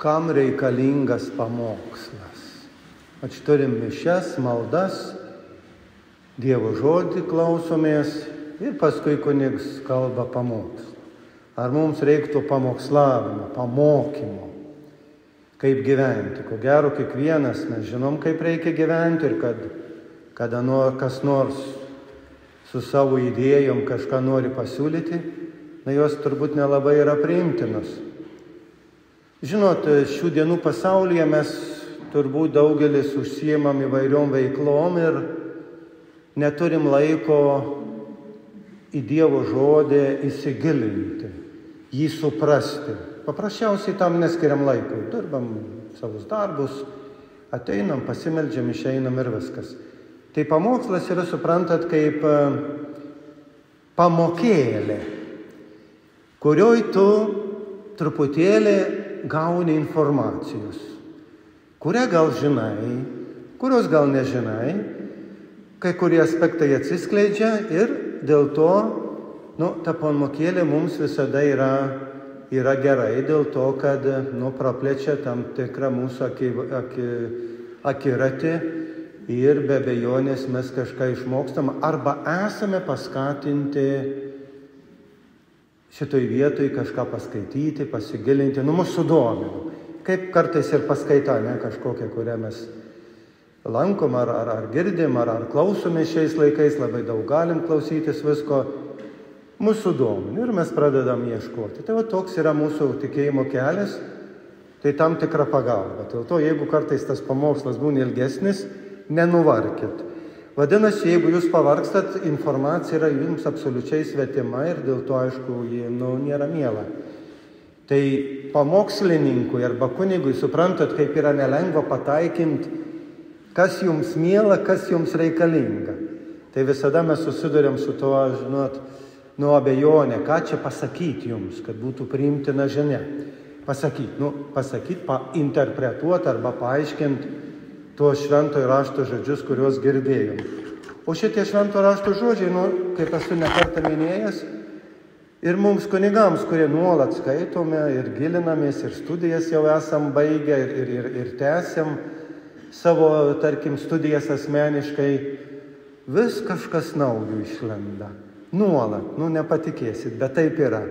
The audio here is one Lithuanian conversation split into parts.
kam reikalingas pamokslas. Turim mišias, maldas, Dievo žodį klausomės ir paskui kunigas kalba pamokslą. Ar mums reiktų pamokslavimo, pamokymo, kaip gyventi? Ko gero, kiekvienas mes žinom, kaip reikia gyventi ir kada kas nors su savo idėjom kažką nori pasiūlyti, jos turbūt nelabai yra priimtinos. Žinot, šių dienų pasaulyje mes turbūt daugelis užsiimam įvairiom veiklom ir neturim laiko į Dievo žodį įsigilinti, jį suprasti. Paprasčiausiai tam neskiriam laiko. Dirbam savus darbus, ateinam, pasimeldžiam, išeinam ir viskas. Tai pamokslas yra, suprantat, kaip pamokėlė, kurioj tu truputėlį gauni informacijos, kurią gal žinai, kurios gal nežinai, kai kurie aspektai atsiskleidžia ir dėl to, ta pamokėlė mums visada yra gerai, dėl to, kad, praplečia tam tikrą mūsų akiratį ir be abejonės mes kažką išmokstam arba esame paskatinti šitoj vietoj kažką paskaityti, pasigilinti, mus sudomino. Kaip kartais ir paskaita, kažkokia, kurią mes lankom ar girdim, ar klausome šiais laikais, labai daug galim klausytis visko, mūsų domina ir mes pradedam ieškoti. Tai toks yra mūsų tikėjimo kelias, tai tam tikra pagalba. Dėl to, jeigu kartais tas pamokslas būna ilgesnis, nenuvarkit. Vadinasi, jeigu jūs pavargstat, informacija yra jums absoliučiai svetima ir dėl to, aišku, ji nėra miela. Tai pamokslininkui arba kunigui suprantat, kaip yra nelengva pataikinti, kas jums miela, kas jums reikalinga. Tai visada mes susiduriam su tuo, abejonė, ką čia pasakyti jums, kad būtų priimtina žinia. Pasakyti, painterpretuoti arba paaiškinti tuos šventojo rašto žodžius, kuriuos girdėjom. O šitie šventojo rašto žodžiai, kaip esu nekartą minėjęs, ir mums kunigams, kurie nuolat skaitome ir gilinamės, ir studijas jau esam baigę, ir tęsiam savo, tarkim, studijas asmeniškai, vis kažkas naujo išlenda. Nuolat, nepatikėsit, bet taip yra.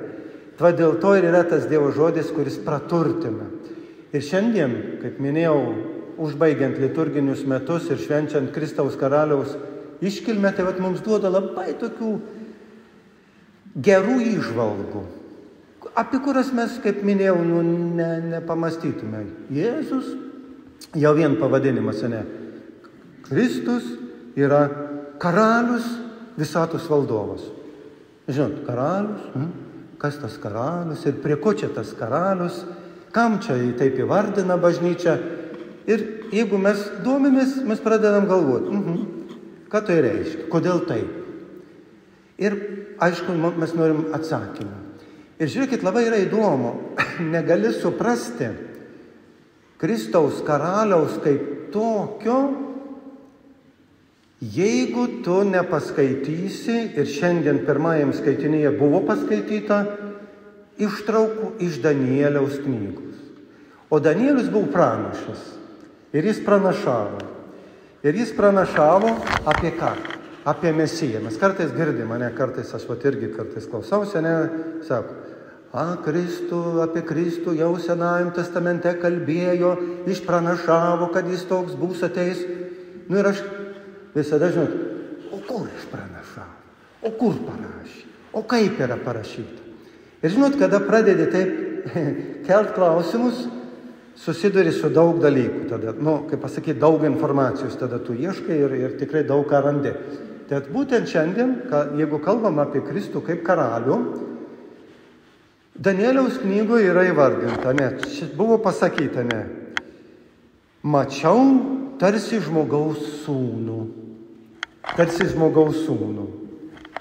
Dėl to ir yra tas Dievo žodis, kuris praturtina. Ir šiandien, kaip minėjau, užbaigiant liturginius metus ir švenčiant Kristaus karaliaus iškilmę, tai mums duoda labai tokių gerų įžvalgų, apie kurias mes, kaip minėjau, nepamastytume. Jėzus, jau vien pavadinimas, Kristus yra karalius, visatos valdovas. Žinot, karalius, kas tas karalius ir prie ko čia tas karalius, kam čia taip įvardina bažnyčia. Ir jeigu mes domimės, mes pradedam galvoti, ką tai reiškia, kodėl taip. Ir aišku, mes norim atsakymą. Ir žiūrėkit, labai yra įdomu, negali suprasti Kristaus karaliaus kaip tokio, jeigu tu nepaskaitysi, ir šiandien pirmajam skaitinyje buvo paskaityta, ištraukų iš Danieliaus knygos. O Danielius buvo pranašas ir jis pranašavo. Ir jis pranašavo apie ką? Apie Mesiją. Mes kartais girdim, kartais aš irgi kartais klausausi, sako, apie Kristų jau Senajam testamente kalbėjo, išpranašavo, kad jis toks bus ateis. Ir aš visada žinot, o kur išpranašavo, o kur parašė, o kaip yra parašyta. Ir žinot, kada pradedi taip kelt klausimus, susiduri su daug dalykų. Tada, kaip pasakyti, daug informacijos, tada tu ieškai ir tikrai daug ką randi. Tad būtent šiandien, jeigu kalbam apie Kristų kaip karalių, Danieliaus knygoje yra įvardinta, buvo pasakyta, mačiau tarsi žmogaus sūnų. Tarsi žmogaus sūnų.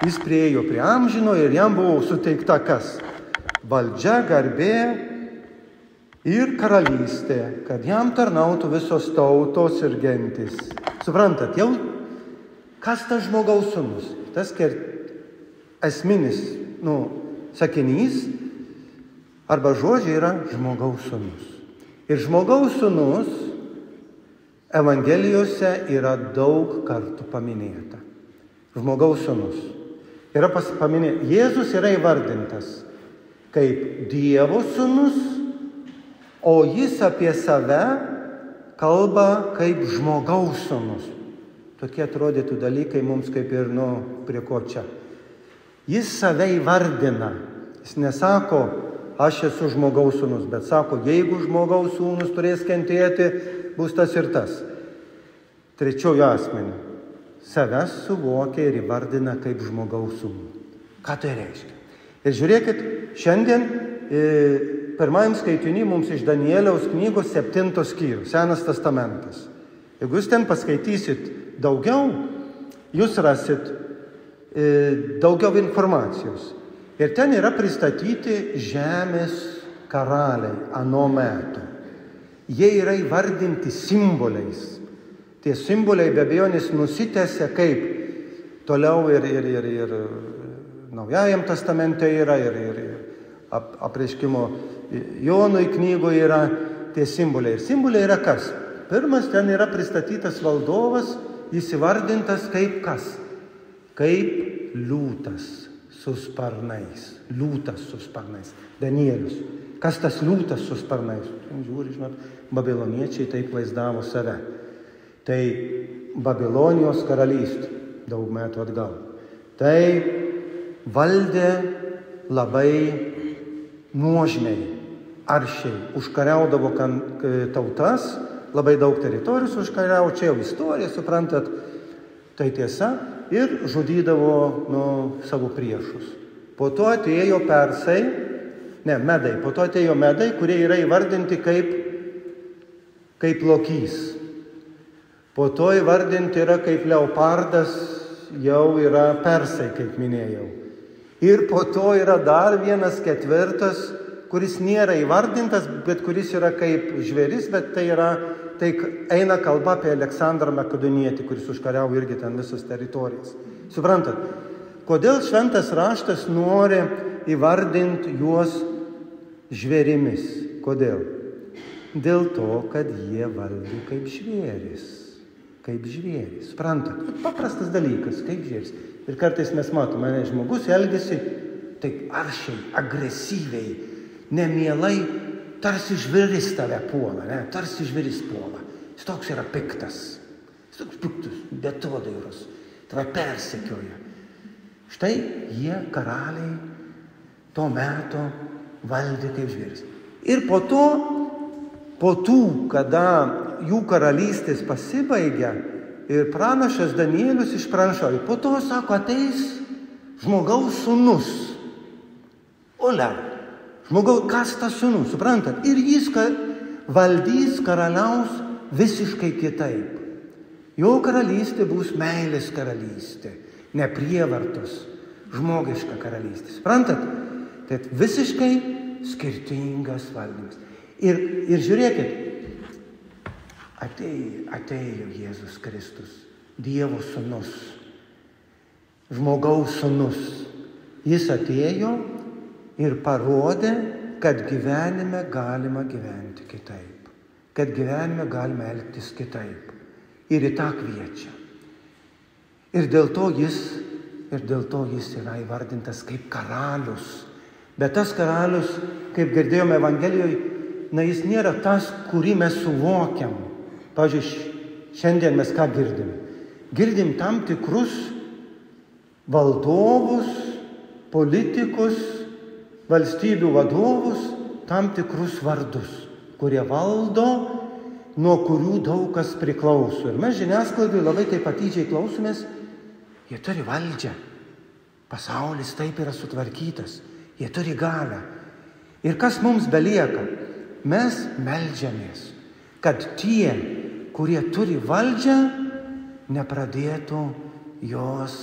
Jis priėjo prie amžino ir jam buvo suteikta kas? Valdžia, garbė ir karalystė, kad jam tarnautų visos tautos ir gentys. Suprantat, jau kas tas žmogaus sūnus? Tas esminis sakinys arba žodžiai yra žmogaus sūnus. Ir žmogaus sūnus Evangelijose yra daug kartų paminėta. Žmogaus sūnus. Yra paminėta. Jėzus yra įvardintas kaip Dievo sūnus, o jis apie save kalba kaip žmogaus sūnus. Tokie atrodytų dalykai mums kaip ir, prie ko čia. Jis save įvardina. Jis nesako, aš esu žmogaus sūnus, bet sako, jeigu žmogaus sūnus turės kentėti, bus tas ir tas. Trečiuoju asmeniu. Savęs suvokia ir įvardina kaip žmogaus sūnų. Ką tai reiškia? Ir žiūrėkit, šiandien pirmajam skaitiny mums iš Danieliaus knygos 7 skyrius, Senas testamentas. Jeigu jūs ten paskaitysit daugiau, jūs rasit daugiau informacijos. Ir ten yra pristatyti žemės karaliai ano metu. Jie yra įvardinti simboliais. Tie simboliai be abejonės nusitęsia kaip toliau ir Naujajam testamente yra, ir apreiškimo Jonui knygoje yra tie simboliai. Ir simboliai yra kas? Pirmas ten yra pristatytas valdovas, jis įvardintas kaip kas? Kaip liūtas su sparnais. Liūtas su sparnais. Danielius. Kas tas liūtas su sparnais? Žiūri, žinot, babiloniečiai taip vaizdavo save. Tai Babilonijos karalystė daug metų atgal. Tai valdė labai nuožmiai, aršiai, užkariaudavo tautas, labai daug teritorijos užkariavo, čia jau istorija, suprantat, tai tiesa, ir žudydavo savo priešus. Po to atėjo persai, medai, po to atėjo medai, kurie yra įvardinti kaip lokys. Po to įvardinti yra kaip leopardas, jau yra persai, kaip minėjau. Ir po to yra dar vienas ketvirtas, kuris nėra įvardintas, bet kuris yra kaip žvėris, bet tai eina kalba apie Aleksandrą Makedonietį, kuris užkariavo irgi ten visas teritorijas. Suprantat, kodėl šventas raštas nori įvardinti juos žvėrimis? Kodėl? Dėl to, kad jie valdė kaip žvėris. Kaip žvėris. Suprantat, paprastas dalykas, kaip žvėris. Ir kartais mes matome, žmogus elgiasi taip aršiai, agresyviai, nemielai, tarsi žvėris tave puola, tarsi žvėris puola. Jis toks yra piktas. Jis toks piktas, betodairus, tave persekioja. Štai jie karaliai to meto valdė kaip žvėris. Ir po tų, kada jų karalystės pasibaigia ir pranašas Danielius išpranašauja, po to, sako, ateis žmogaus sūnus. Kas tas sūnus, suprantat? Ir jis valdys, karaliaus visiškai kitaip. Jo karalystė bus meilės karalystė, ne prievartos, žmogiška karalystė. Suprantat? Tai visiškai skirtingas valdymas. Ir žiūrėkit, atėjo Jėzus Kristus, Dievo sūnus, žmogaus sūnus. Jis atėjo ir parodė, kad gyvenime galima gyventi kitaip, kad gyvenime galima elgtis kitaip. Ir į tą kviečia. Ir dėl to jis yra įvardintas kaip karalius. Bet tas karalius, kaip girdėjome Evangelijoje, jis nėra tas, kurį mes suvokiam. Pavyzdžiui, šiandien mes ką girdim? Girdim tam tikrus valdovus, politikus, valstybių vadovus, tam tikrus vardus, kurie valdo, nuo kurių daug kas priklauso. Ir mes žiniasklaidoje labai taip atidžiai klausomės, jie turi valdžią. Pasaulis taip yra sutvarkytas, jie turi galią. Ir kas mums belieka? Mes meldžiamės, kad tie, kurie turi valdžią, nepradėtų jos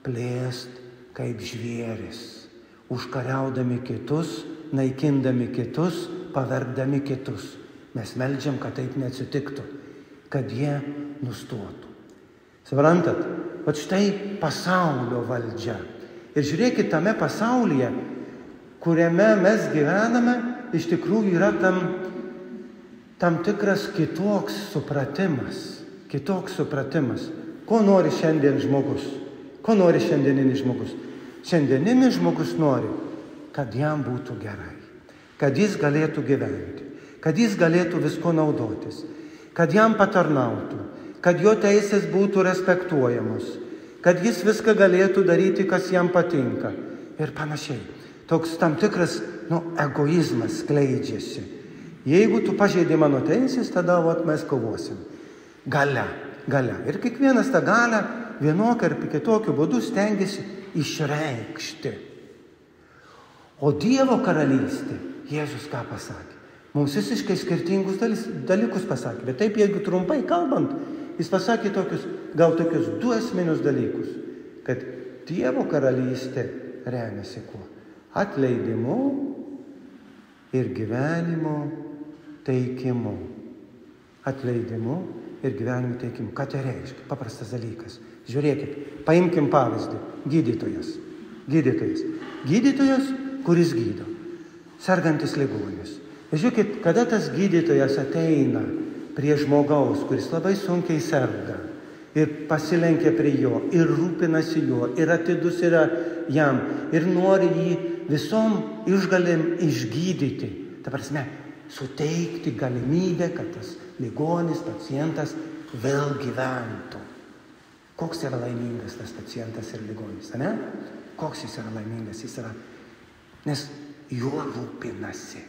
plėst kaip žvėris, užkariaudami kitus, naikindami kitus, pavergdami kitus. Mes meldžiam, kad taip neatsitiktų, kad jie nustotų. Suprantat, štai pasaulio valdžia. Ir žiūrėkit, tame pasaulyje, kuriame mes gyvename, iš tikrųjų yra tam tikras kitoks supratimas. Ko nori šiandien žmogus? Ko nori šiandieninis žmogus? Šiandieninis žmogus nori, kad jam būtų gerai, kad jis galėtų gyventi, kad jis galėtų visko naudotis, kad jam patarnautų, kad jo teisės būtų respektuojamos, kad jis viską galėtų daryti, kas jam patinka ir panašiai. Toks tam tikras, egoizmas skleidžiasi. Jeigu tu pažeidi mano teisės, tada mes kovosim. Galia. Ir kiekvienas tą galią vienokiu ar kitokiu būdu stengiasi išreikšti. O Dievo karalystė, Jėzus ką pasakė? Mums visiškai skirtingus dalykus pasakė. Bet taip, jeigu trumpai kalbant, jis pasakė tokius 2 esminius dalykus. Kad Dievo karalystė remiasi kuo? Atleidimu ir gyvenimo teikimu. Atleidimu ir gyvenimo teikimu. Ką tai reiškia? Paprastas dalykas. Žiūrėkit, paimkim pavyzdį. Gydytojas. Gydytojas, kuris gydo. Sergantis ligonis. Žiūrėkit, kada tas gydytojas ateina prie žmogaus, kuris labai sunkiai serga, ir pasilenkia prie jo, ir rūpinasi jo, ir atidus yra jam, ir nori jį visom išgalim išgydyti. Ta prasme, suteikti galimybę, kad tas ligonis, pacientas vėl gyventų. Koks yra laimingas tas pacientas ir ligonis, ne? Koks jis yra laimingas? Jis yra, nes juo rūpinasi.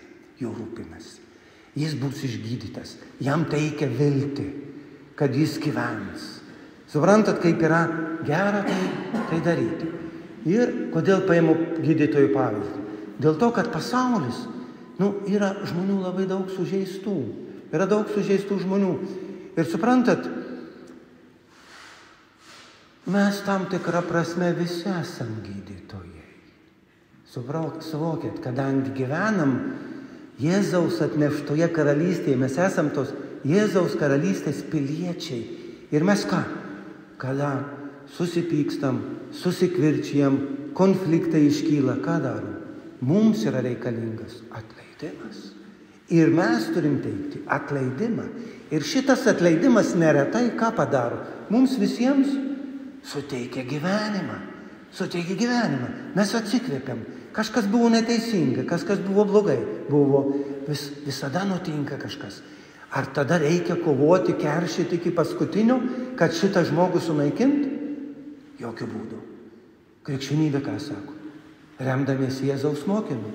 Jis bus išgydytas. Jam teikia viltį, kad jis gyvens. Suprantat, kaip yra gera tai daryti. Ir kodėl paimu gydytojų pavyzdį? Dėl to, kad pasaulis, yra žmonių labai daug sužeistų. Yra daug sužeistų žmonių. Ir suprantat, mes tam tikrą prasme visi esam gydytojai. Suvokėt, kadangi gyvenam Jėzaus atneštoje karalystėje, mes esam tos Jėzaus karalystės piliečiai. Ir mes ką? Kada susipykstam, susikvirčijam, konfliktai iškyla, ką darom? Mums yra reikalingas atleidimas. Ir mes turim teikti atleidimą. Ir šitas atleidimas neretai ką padaro? Mums visiems suteikia gyvenimą. Mes atsikvėpiam. Kažkas buvo neteisinga, kažkas buvo blogai. Visada nutinka kažkas. Ar tada reikia kovoti, keršyti iki paskutinio, kad šitą žmogų sunaikint? Jokių būdų. Krikščionybė ką sako? Remdamiesi Jėzaus mokymu.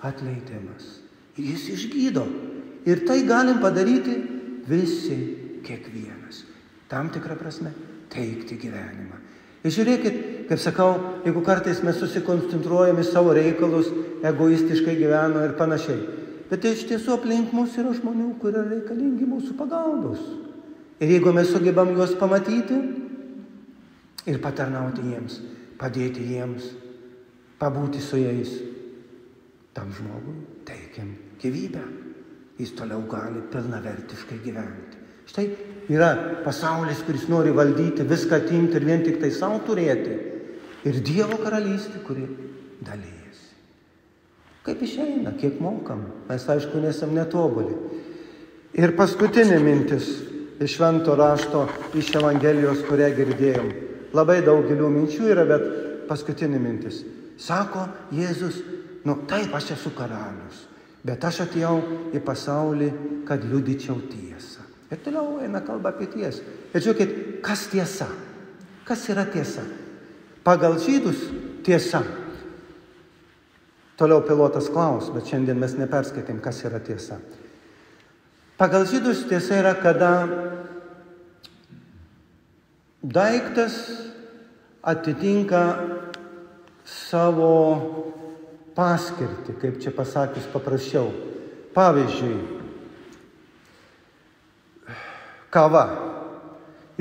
Atleidimas. Jis išgydo. Ir tai galim padaryti visi, kiekvienas. Tam tikrą prasme teikti gyvenimą. Ir žiūrėkit, kaip sakau, jeigu kartais mes susikoncentruojame į savo reikalus, egoistiškai gyveno ir panašiai. Bet iš tiesų aplink mus yra žmonių, kurie reikalingi mūsų pagalbos. Ir jeigu mes sugebam juos pamatyti ir patarnauti jiems, padėti jiems, pabūti su jais, tam žmogui teikiam gyvybę. Jis toliau gali pilnavertiškai gyventi. Štai yra pasaulis, kuris nori valdyti, viską atimti ir vien tik tai savo turėti. Ir Dievo karalystė, kuri dalyjasi. Kaip išeina, kiek mokam. Mes, aišku, nesam netobuli. Ir paskutinė mintis iš Švento rašto, iš Evangelijos, kurią girdėjom. Labai daug gilių minčių yra, bet paskutinė mintis. Sako Jėzus, taip, aš esu karalius, bet aš atėjau į pasaulį, kad liudyčiau tiesą. Ir toliau eina kalba apie tiesą. Ir žiūrėkit, kas tiesa? Kas yra tiesa? Pagal žydus tiesa. Toliau pilotas klaus, bet šiandien mes neperskaitėm, kas yra tiesa. Pagal žydus tiesa yra, kada daiktas atitinka savo paskirtį, kaip čia pasakius paprasčiau. Pavyzdžiui, kava.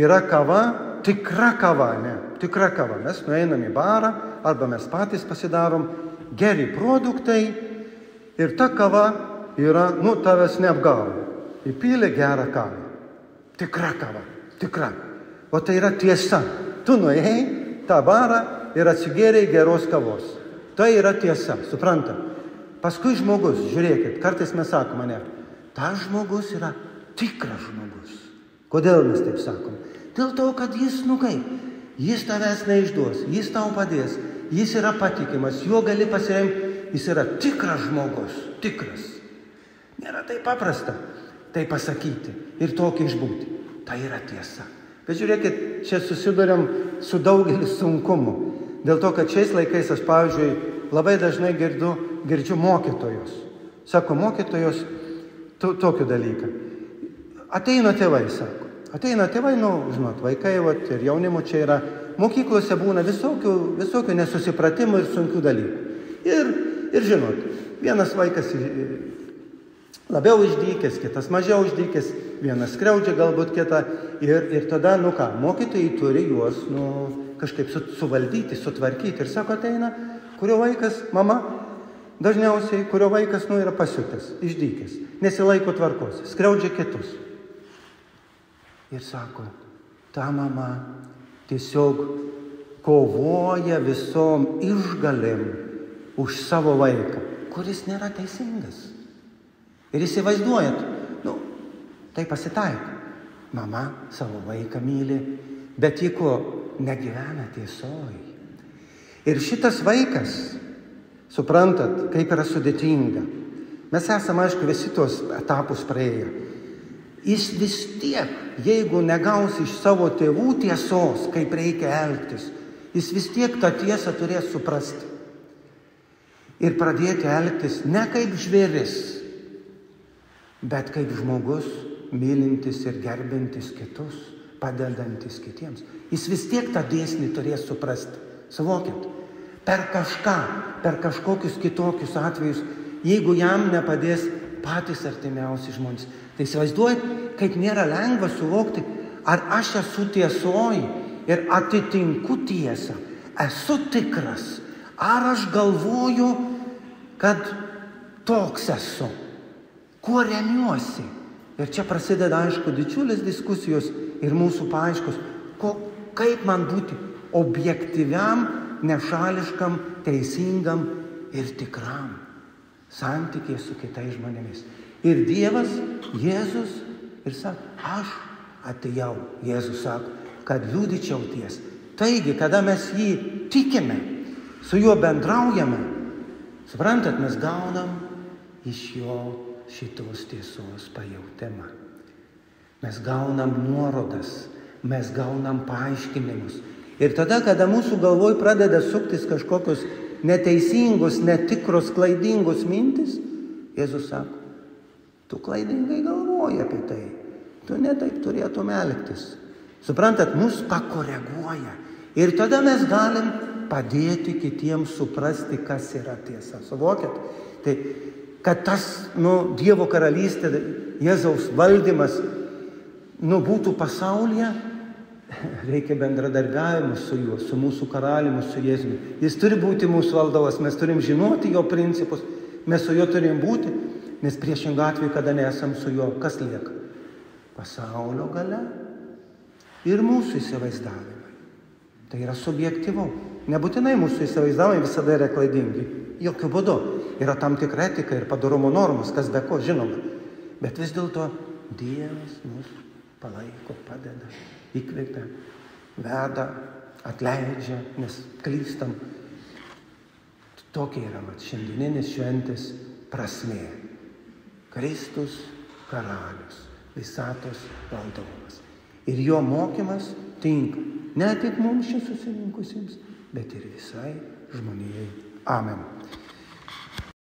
Yra kava, tikra kava, ne? Tikra kava. Mes nueinam į barą, arba mes patys pasidarom geri produktai ir ta kava yra, tavęs neapgauna. Įpylė gerą kavą. Tikra kava. Tikra. O tai yra tiesa. Tu nuėjai tą barą ir atsigėrėjai geros kavos. Tai yra tiesa, suprantat? Paskui žmogus, žiūrėkit, kartais mes sakome, tas žmogus yra tikras žmogus. Kodėl mes taip sakom? Dėl to, kad jis, jis tavęs neišduos, jis tau padės, jis yra patikimas, juo gali pasiremti, jis yra tikras žmogus, tikras. Nėra taip paprasta tai pasakyti ir tokį išbūti. Tai yra tiesa. Bet žiūrėkit, čia susiduriam su daugeliu sunkumų. Dėl to, kad šiais laikais aš, pavyzdžiui, labai dažnai girdžiu mokytojus. Sako, mokytojos tokį dalyką. Ateina tėvai, sako. Ateina tėvai, žinot, vaikai ir jaunimo čia yra. Mokyklose būna visokių nesusipratimų ir sunkių dalykų. Ir žinot, vienas vaikas labiau išdykęs, kitas mažiau išdykęs, vienas skriaudžia galbūt kitą. Ir tada, mokytojai turi juos, kažkaip suvaldyti, sutvarkyti. Ir sako, ateina, kurio vaikas, mama, dažniausiai, kurio vaikas, yra pasiutęs, išdykęs, nesilaiko tvarkos, skriaudžia kitus. Ir sako, ta mama tiesiog kovoja visom išgalėm už savo vaiką, kuris nėra teisingas. Ir įsivaizduojat, tai pasitaiko. Mama savo vaiką myli, bet ji negyvena tiesoj. Ir šitas vaikas, suprantat, kaip yra sudėtinga. Mes esame, aišku, visi tos etapus praėję. Jis vis tiek, jeigu negaus iš savo tėvų tiesos, kaip reikia elgtis, jis vis tiek tą tiesą turės suprasti. Ir pradėti elgtis ne kaip žvėris, bet kaip žmogus, mylintis ir gerbintis kitus, padedantis kitiems. Jis vis tiek tą dėsnį turės suprasti. Savokit, per kažką, per kažkokius kitokius atvejus, jeigu jam nepadės patys artimiausi žmonės. Tai įsivaizduojat, kaip nėra lengva suvokti, ar aš esu tiesoj ir atitinku tiesą, esu tikras, ar aš galvoju, kad toks esu, kuo remiuosi. Ir čia prasideda, aišku, didžiulės diskusijos ir mūsų paaiškos, kaip man būti objektyviam, nešališkam, teisingam ir tikram santykyje su kitais žmonėmis. Ir Dievas, Jėzus, ir sako, aš atėjau, Jėzus sako, kad liudyčiau tiesą. Taigi, kada mes jį tikime, su juo bendraujame, suprantat, mes gaunam iš jo šitos tiesos pajautimą. Mes gaunam nuorodas, mes gaunam paaiškinimus. Ir tada, kada mūsų galvoj pradeda suktis kažkokios neteisingos, netikros, klaidingos mintis, Jėzus sako, tu klaidingai galvoji apie tai, tu netaip turėtum elgtis. Suprantat, mus pakoreguoja. Ir tada mes galim padėti kitiems suprasti, kas yra tiesa. Suvokit? Tai, kad tas, Dievo karalystė, Jėzaus valdymas, būtų pasaulyje, reikia bendradarbiavimo su juo, su mūsų karaliumi, su Jėzumi. Jis turi būti mūsų valdovas, mes turim žinoti jo principus, mes su juo turim būti, nes priešingą atveju, kada nesam su juo, kas lieka? Pasaulio galia ir mūsų įsivaizdavimai. Tai yra subjektyvu. Nebūtinai mūsų įsivaizdavimai visada yra klaidingi. Jokių būdų. Yra tam tikra etika ir padorumo normos, kas be ko, žinoma. Bet vis dėlto Dievas mus palaiko, padeda, įkvepia, veda, atleidžia, nes klystam. Tokia yra šiandieninis šventės prasmė. Kristus karalius, visatos valdovas. Ir jo mokymas tinka ne tik mums čia susirinkusiems, bet ir visai žmonijai. Amen.